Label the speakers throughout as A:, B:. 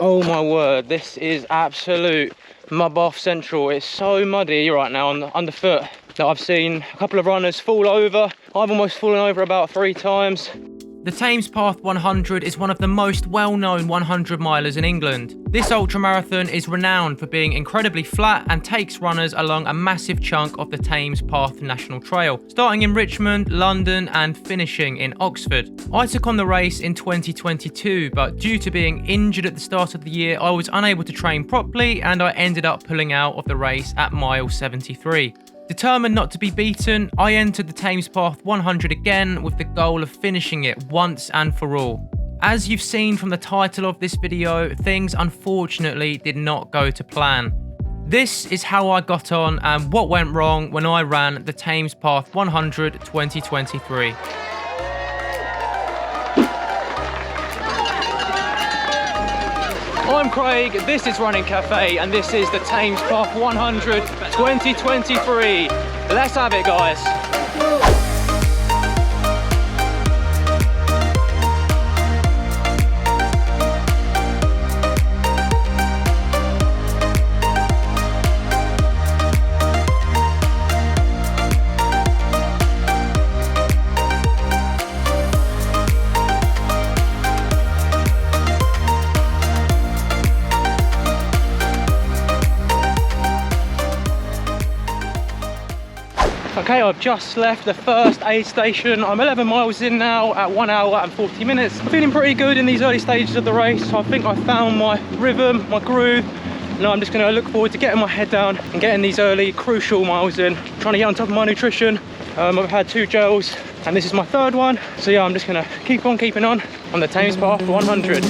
A: Oh my word, this is absolute mud bath central. It's so muddy right now on the underfoot that I've seen a couple of runners fall over. I've almost fallen over about 3 times.
B: The Thames Path 100 is one of the most well-known 100 milers in England. This ultramarathon is renowned for being incredibly flat and takes runners along a massive chunk of the Thames Path National Trail, starting in Richmond, London and finishing in Oxford. I took on the race in 2022, but due to being injured at the start of the year, I was unable to train properly and I ended up pulling out of the race at mile 73. Determined not to be beaten, I entered the Thames Path 100 again with the goal of finishing it once and for all. As you've seen from the title of this video, things unfortunately did not go to plan. This is how I got on and what went wrong when I ran the Thames Path 100 2023.
A: I'm Craig, this is Running Cafe, and this is the Thames Path 100 2023. Let's have it, guys. 'Okay, I've just left the first aid station. I'm 11 miles in now at 1 hour and 40 minutes. I'm feeling pretty good in these early stages of the race. I think I found my rhythm, my groove. Now I'm just going to look forward to getting my head down and getting these early crucial miles in. Trying to get on top of my nutrition. I've had 2 gels and this is my 3rd one. So yeah, I'm just going to keep on keeping on the Thames Path 100.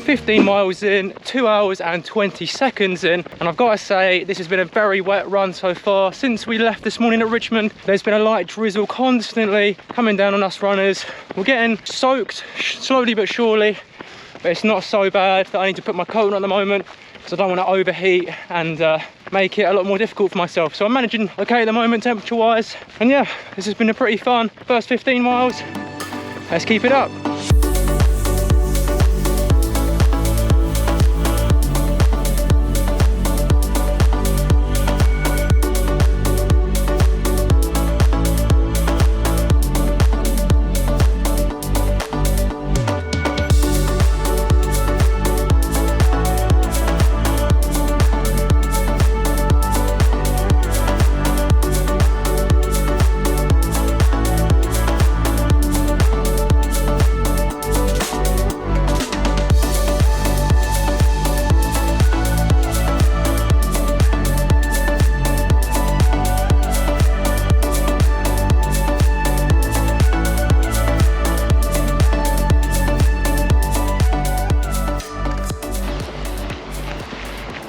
A: 15 miles in, 2 hours and 20 seconds in, and I've got to say this has been a very wet run so far. Since we left this morning at Richmond, there's been a light drizzle constantly coming down on us runners. We're getting soaked slowly but surely, but it's not so bad that I need to put my coat on at the moment because I don't want to overheat and make it a lot more difficult for myself. So I'm managing okay at the moment temperature wise, and yeah, this has been a pretty fun first 15 miles. Let's keep it up.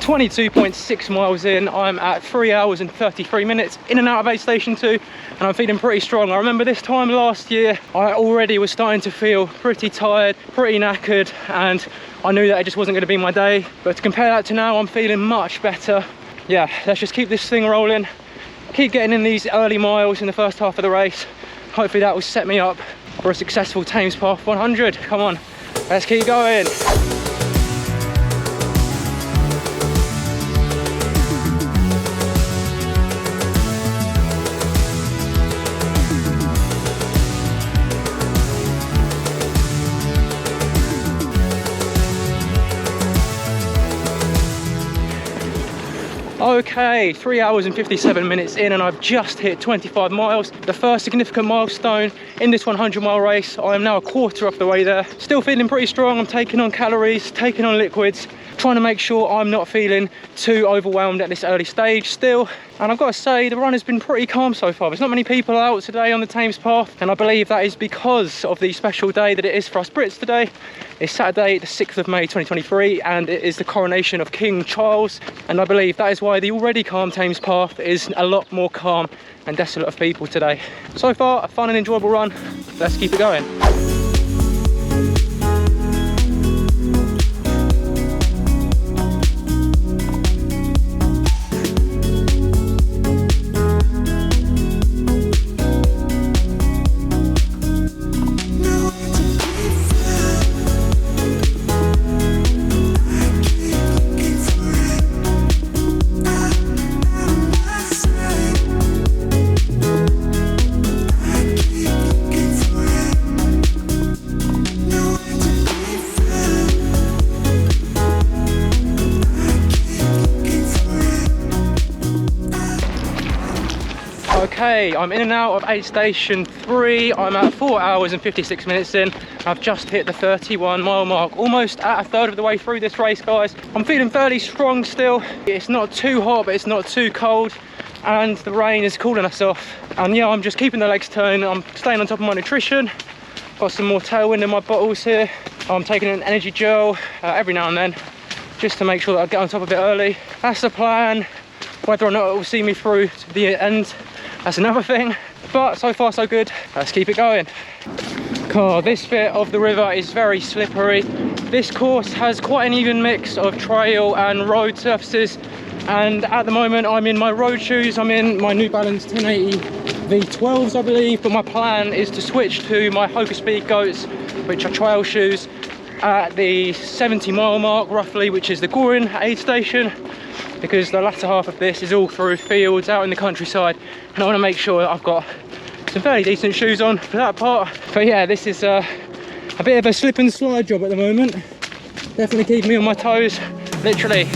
A: 22.6 miles in, I'm at 3 hours and 33 minutes in and out of aid station 2, and I'm feeling pretty strong. I remember this time last year I already was starting to feel pretty tired, pretty knackered, and I knew that it just wasn't going to be my day. But to compare that to now, I'm feeling much better. Yeah, let's just keep this thing rolling, keep getting in these early miles in the first half of the race. Hopefully that will set me up for a successful Thames Path 100. Come on, let's keep going. Okay, 3 hours and 57 minutes in, and I've just hit 25 miles, the first significant milestone in this 100-mile race. I am now a quarter of the way there. Still feeling pretty strong. I'm taking on calories, taking on liquids, trying to make sure I'm not feeling too overwhelmed at this early stage still. And I've got to say, the run has been pretty calm so far. There's not many people out today on the Thames Path, and I believe that is because of the special day that it is for us Brits today. It's Saturday, the 6th of May 2023, and it is the coronation of King Charles, and I believe that is why the already calm Thames Path is a lot more calm and desolate of people today. So far, a fun and enjoyable run. Let's keep it going. Okay, I'm in and out of aid station 3. I'm at 4 hours and 56 minutes in. I've just hit the 31 mile mark, almost at a third of the way through this race, guys. I'm feeling fairly strong still. It's not too hot, but it's not too cold, and the rain is cooling us off. And yeah, I'm just keeping the legs turning. I'm staying on top of my nutrition. Got some more tailwind in my bottles here. I'm taking an energy gel every now and then, just to make sure that I get on top of it early. That's the plan. Whether or not it will see me through to the end, that's another thing. But so far so good. Let's keep it going. God, this bit of the river is very slippery. This course has quite an even mix of trail and road surfaces. And at the moment I'm in my road shoes. I'm in my New Balance 1080 V12s, I believe. But my plan is to switch to my Hoka Speed Goats, which are trail shoes, at the 70 mile mark roughly, which is the Goring aid station, because the latter half of this is all through fields out in the countryside, and I want to make sure that I've got some fairly decent shoes on for that part. But yeah, this is a bit of a slip and slide job at the moment. Definitely keeping me on my toes, literally.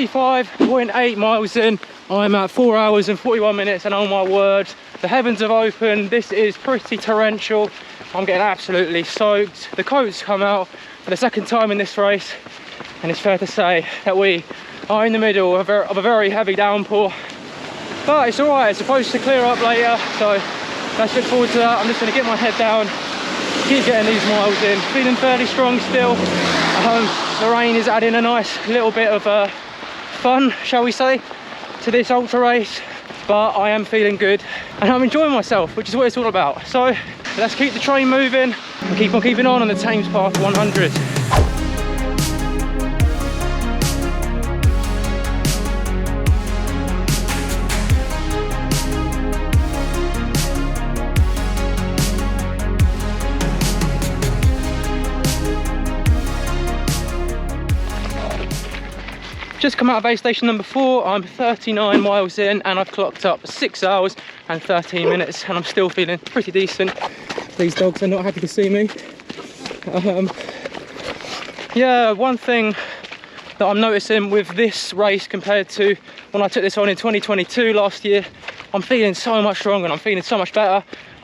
A: .8 miles in. I'm at 4 hours and 41 minutes, and oh my word, the heavens have opened. This is pretty torrential. I'm getting absolutely soaked. The coats come out for the second time in this race, and it's fair to say that we are in the middle of a very heavy downpour. But it's alright, it's supposed to clear up later, so let's look forward to that. I'm just going to get my head down, keep getting these miles in. Feeling fairly strong still. The rain is adding a nice little bit of fun, shall we say, to this ultra race, but I am feeling good and I'm enjoying myself, which is what it's all about. So let's keep the train moving and keep on keeping on the Thames Path 100. Just come out of aid station number 4. I'm 39 miles in and I've clocked up 6 hours and 13 minutes, and I'm still feeling pretty decent. These dogs are not happy to see me. Yeah, one thing that I'm noticing with this race compared to when I took this on in 2022 last year, I'm feeling so much stronger and I'm feeling so much better.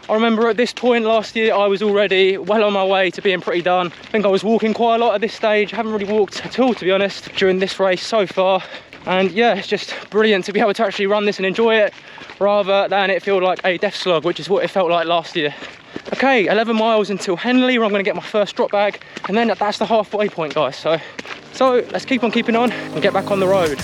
A: I remember at this point last year I was already well on my way to being pretty done. I think I was walking quite a lot at this stage. I haven't really walked at all, to be honest, during this race so far. And yeah, it's just brilliant to be able to actually run this and enjoy it, rather than it feel like a death slog, which is what it felt like last year. Okay, 11 miles until Henley, where I'm going to get my first drop bag, and then that's the halfway point, guys. So let's keep on keeping on and get back on the road.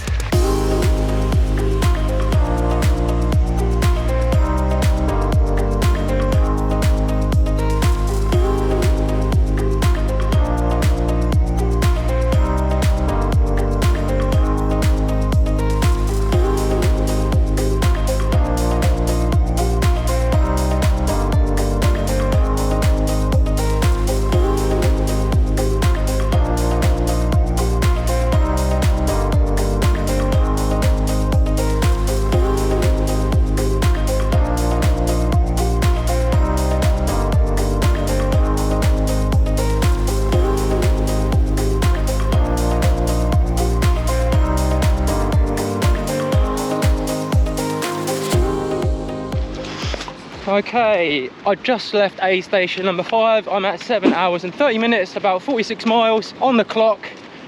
A: Okay, I just left aid station number 5. I'm at 7 hours and 30 minutes, about 46 miles on the clock,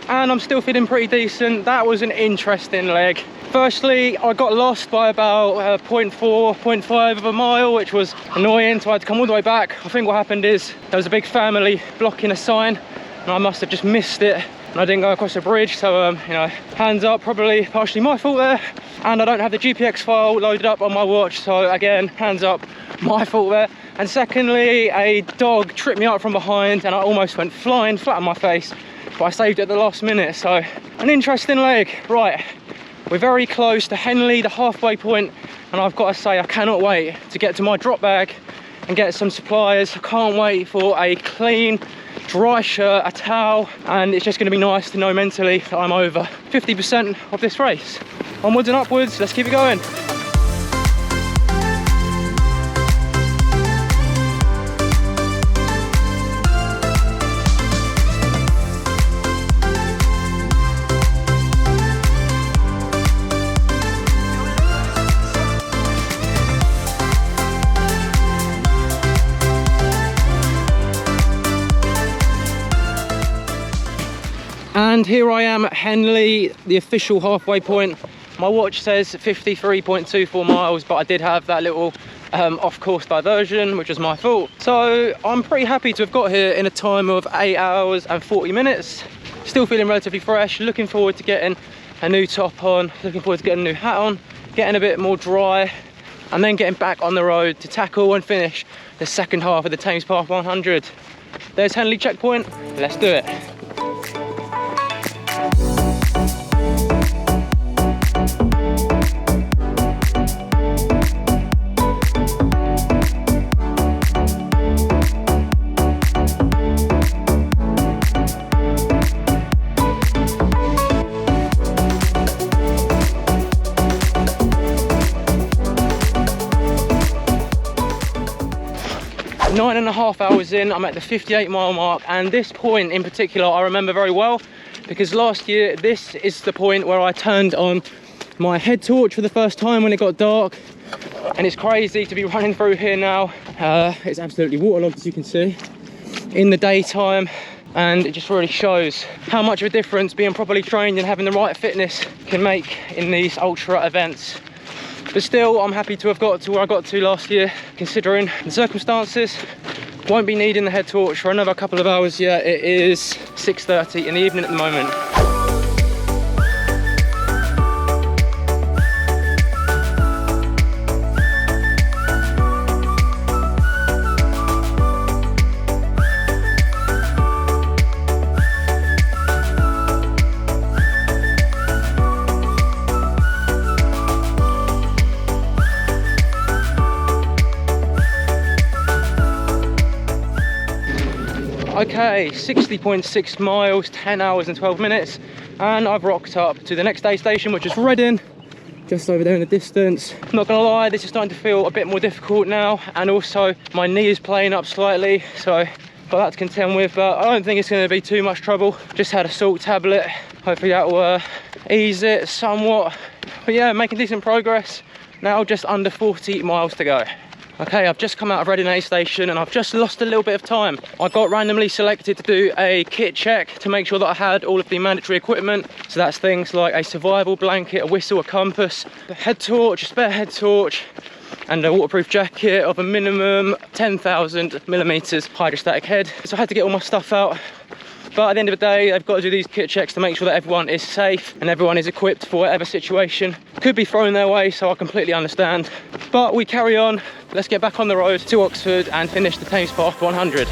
A: and I'm still feeling pretty decent. That was an interesting leg. Firstly, I got lost by about 0.5 of a mile, which was annoying, so I had to come all the way back. I think what happened is there was a big family blocking a sign, and I must have just missed it, and I didn't go across the bridge. So you know, hands up, probably partially my fault there. And I don't have the GPX file loaded up on my watch, so again, hands up, my fault there. And secondly, a dog tripped me up from behind and I almost went flying flat on my face, but I saved it at the last minute. So an interesting leg. Right, we're very close to Henley, the halfway point, and I've got to say I cannot wait to get to my drop bag and get some supplies. I can't wait for a clean, dry shirt, a towel, and it's just going to be nice to know mentally that I'm over 50% of this race. Onwards and upwards, let's keep it going. And here I am at Henley, the official halfway point. My watch says 53.24 miles, but I did have that little off-course diversion, which was my fault. So I'm pretty happy to have got here in a time of 8 hours and 40 minutes. Still feeling relatively fresh, looking forward to getting a new top on, looking forward to getting a new hat on, getting a bit more dry, and then getting back on the road to tackle and finish the second half of the Thames Path 100. There's Henley checkpoint, let's do it. 9.5 hours in, I'm at the 58 mile mark, and this point in particular I remember very well because last year this is the point where I turned on my head torch for the first time when it got dark, and it's crazy to be running through here now. It's absolutely waterlogged, as you can see, in the daytime, and it just really shows how much of a difference being properly trained and having the right fitness can make in these ultra events. But still, I'm happy to have got to where I got to last year, considering the circumstances. Won't be needing the head torch for another couple of hours yet. It is 6:30 in the evening at the moment. Okay, 60.6 miles, 10 hours and 12 minutes, and I've rocked up to the next day station, which is Reading, just over there in the distance. Not gonna lie, this is starting to feel a bit more difficult now, and also my knee is playing up slightly, so got that to contend with, but I don't think it's gonna be too much trouble. Just had a salt tablet, hopefully that will ease it somewhat. But yeah, making decent progress. Now just under 40 miles to go. Okay, I've just come out of Reading aid station and I've just lost a little bit of time. I got randomly selected to do a kit check to make sure that I had all of the mandatory equipment. So that's things like a survival blanket, a whistle, a compass, a head torch, a spare head torch, and a waterproof jacket of a minimum 10,000 millimeters hydrostatic head. So I had to get all my stuff out. But at the end of the day, they've got to do these kit checks to make sure that everyone is safe and everyone is equipped for whatever situation could be thrown their way, so I completely understand. But we carry on. Let's get back on the road to Oxford and finish the Thames Path 100.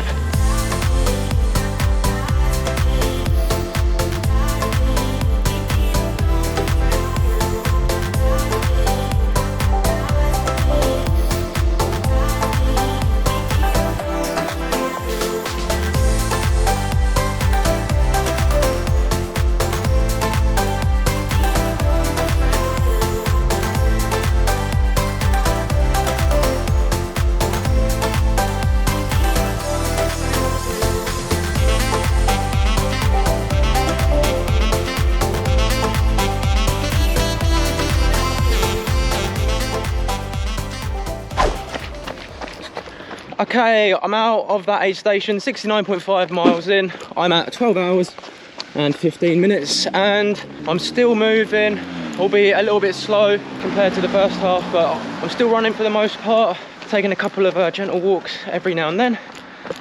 A: Okay, I'm out of that aid station, 69.5 miles in. I'm at 12 hours and 15 minutes and I'm still moving, albeit a little bit slow compared to the first half, but I'm still running for the most part, taking a couple of gentle walks every now and then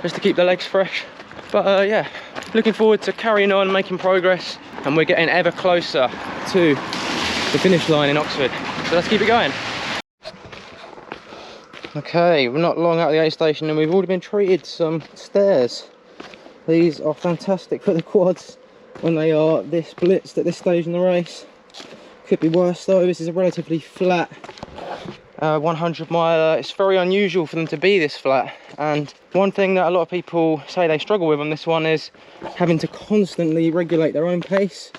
A: just to keep the legs fresh. But yeah, looking forward to carrying on, making progress, and we're getting ever closer to the finish line in Oxford. So let's keep it going. Okay, we're not long out of the aid station and we've already been treated some stairs. These are fantastic for the quads when they are this blitzed at this stage in the race. Could be worse though. This is a relatively flat 100 miler. It's very unusual for them to be this flat, and one thing that a lot of people say they struggle with on this one is having to constantly regulate their own pace,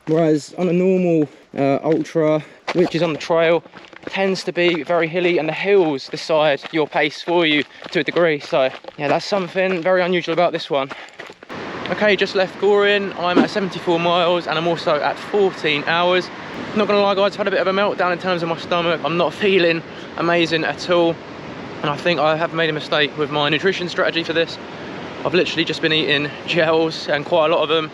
A: whereas on a normal ultra, which is on the trail, tends to be very hilly and the hills decide your pace for you to a degree. So yeah, that's something very unusual about this one. Okay, just left Goring. I'm at 74 miles and I'm also at 14 hours. Not gonna lie guys, I've had a bit of a meltdown in terms of my stomach. I'm not feeling amazing at all, and I think I have made a mistake with my nutrition strategy for this. I've literally just been eating gels, and quite a lot of them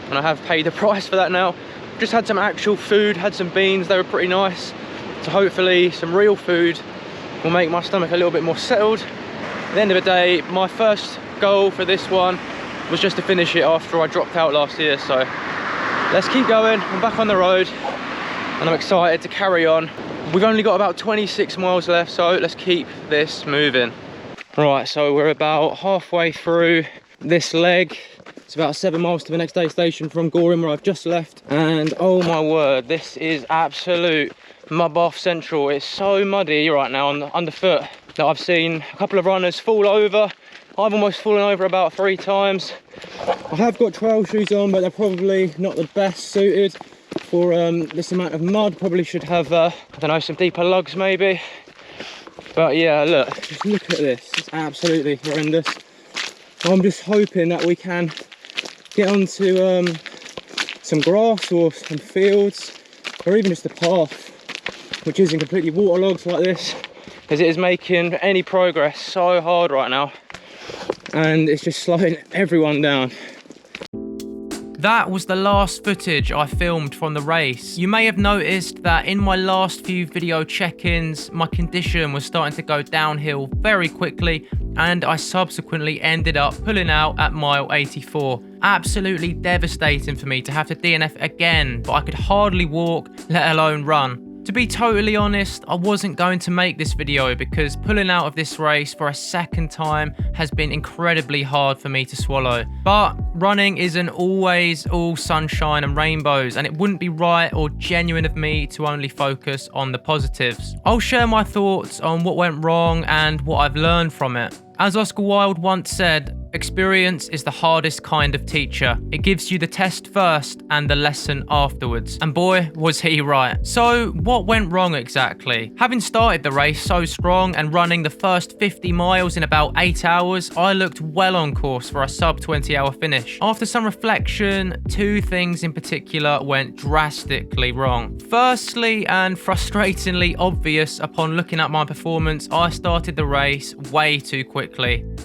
A: and I have paid the price for that now. Just had some actual food, had some beans, they were pretty nice. So hopefully some real food will make my stomach a little bit more settled. At the end of the day, my first goal for this one was just to finish it after I dropped out last year. So let's keep going. I'm back on the road and I'm excited to carry on. We've only got about 26 miles left, so let's keep this moving. Right, so we're about halfway through this leg. It's about 7 miles to the next aid station from Goring, where I've just left. And oh my word, this is absolute mud bath central. It's so muddy right now on the underfoot that I've seen a couple of runners fall over. I've almost fallen over about 3 times. I have got trail shoes on, but they're probably not the best suited for this amount of mud. Probably should have, I don't know, some deeper lugs maybe. But yeah, look, just look at this. It's absolutely horrendous. I'm just hoping that we can get onto some grass or some fields, or even just a path which isn't completely waterlogged like this, because it is making any progress so hard right now, and it's just slowing everyone down.
B: That was the last footage I filmed from the race. You may have noticed that in my last few video check-ins, my condition was starting to go downhill very quickly, and I subsequently ended up pulling out at mile 84. Absolutely devastating for me to have to DNF again, but I could hardly walk, let alone run. To be totally honest, I wasn't going to make this video because pulling out of this race for a second time has been incredibly hard for me to swallow. But running isn't always all sunshine and rainbows, and it wouldn't be right or genuine of me to only focus on the positives. I'll share my thoughts on what went wrong and what I've learned from it. As Oscar Wilde once said, experience is the hardest kind of teacher. It gives you the test first and the lesson afterwards. And boy, was he right. So what went wrong exactly? Having started the race so strong and running the first 50 miles in about 8 hours, I looked well on course for a sub 20-hour finish. After some reflection, 2 things in particular went drastically wrong. Firstly, and frustratingly obvious upon looking at my performance, I started the race way too quickly.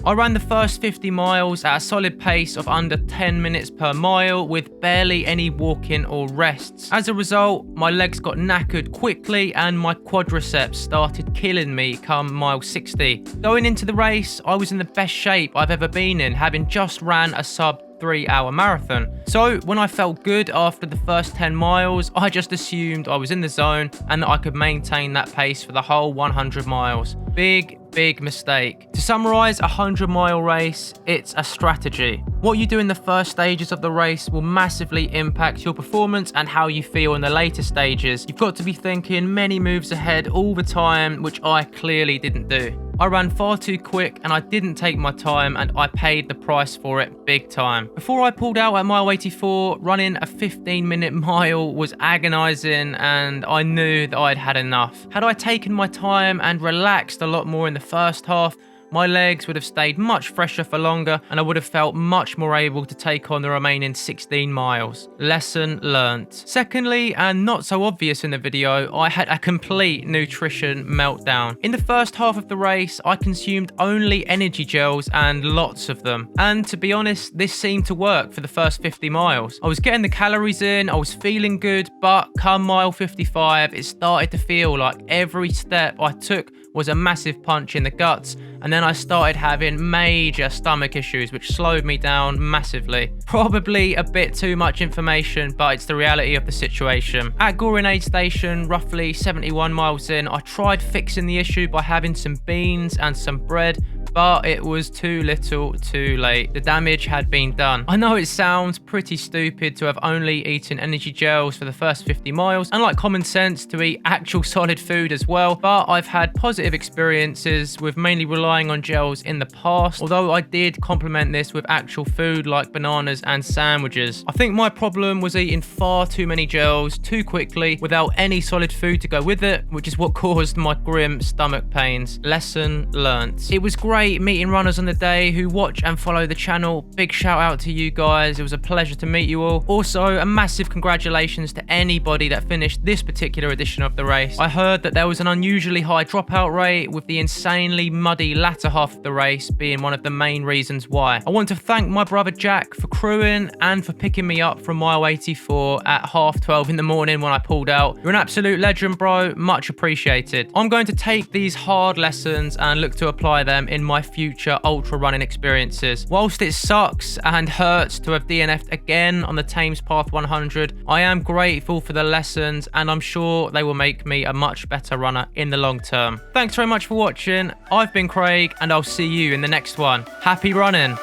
B: I ran the first 50 miles at a solid pace of under 10 minutes per mile with barely any walking or rests. As a result, my legs got knackered quickly and my quadriceps started killing me come mile 60. Going into the race, I was in the best shape I've ever been in, having just ran a sub 3-hour marathon. So when I felt good after the first 10 miles, I just assumed I was in the zone and that I could maintain that pace for the whole 100 miles. Big mistake. To summarize a 100-mile race, it's a strategy. What you do in the first stages of the race will massively impact your performance and how you feel in the later stages. You've got to be thinking many moves ahead all the time, which I clearly didn't do. I ran far too quick and I didn't take my time, and I paid the price for it big time. Before I pulled out at mile 84, running a 15-minute mile was agonizing and I knew that I'd had enough. Had I taken my time and relaxed a lot more in the first half, my legs would have stayed much fresher for longer and I would have felt much more able to take on the remaining 16 miles. Lesson learnt. Secondly, and not so obvious in the video, I had a complete nutrition meltdown. In the first half of the race, I consumed only energy gels and lots of them. And to be honest, this seemed to work for the first 50 miles. I was getting the calories in, I was feeling good, but come mile 55, it started to feel like every step I took was a massive punch in the guts, and then I started having major stomach issues which slowed me down massively. Probably a bit too much information, but it's the reality of the situation. At Goring Aid Station, roughly 71 miles in, I tried fixing the issue by having some beans and some bread, but it was too little too late. The damage had been done. I know it sounds pretty stupid to have only eaten energy gels for the first 50 miles, and like common sense to eat actual solid food as well, but I've had positive experiences with mainly relying on gels in the past, although I did complement this with actual food like bananas and sandwiches. I think my problem was eating far too many gels too quickly without any solid food to go with it, which is what caused my grim stomach pains. Lesson learnt. It was great great meeting runners on the day who watch and follow the channel. Big shout out to you guys. It was a pleasure to meet you all. Also, a massive congratulations to anybody that finished this particular edition of the race. I heard that there was an unusually high dropout rate, with the insanely muddy latter half of the race being one of the main reasons why. I want to thank my brother Jack for crewing and for picking me up from mile 84 at 12:30 in the morning when I pulled out. You're an absolute legend, bro. Much appreciated. I'm going to take these hard lessons and look to apply them in my future ultra running experiences. Whilst it sucks and hurts to have DNF'd again on the Thames Path 100, I am grateful for the lessons, and I'm sure they will make me a much better runner in the long term. Thanks very much for watching. I've been Craig, and I'll see you in the next one. Happy running.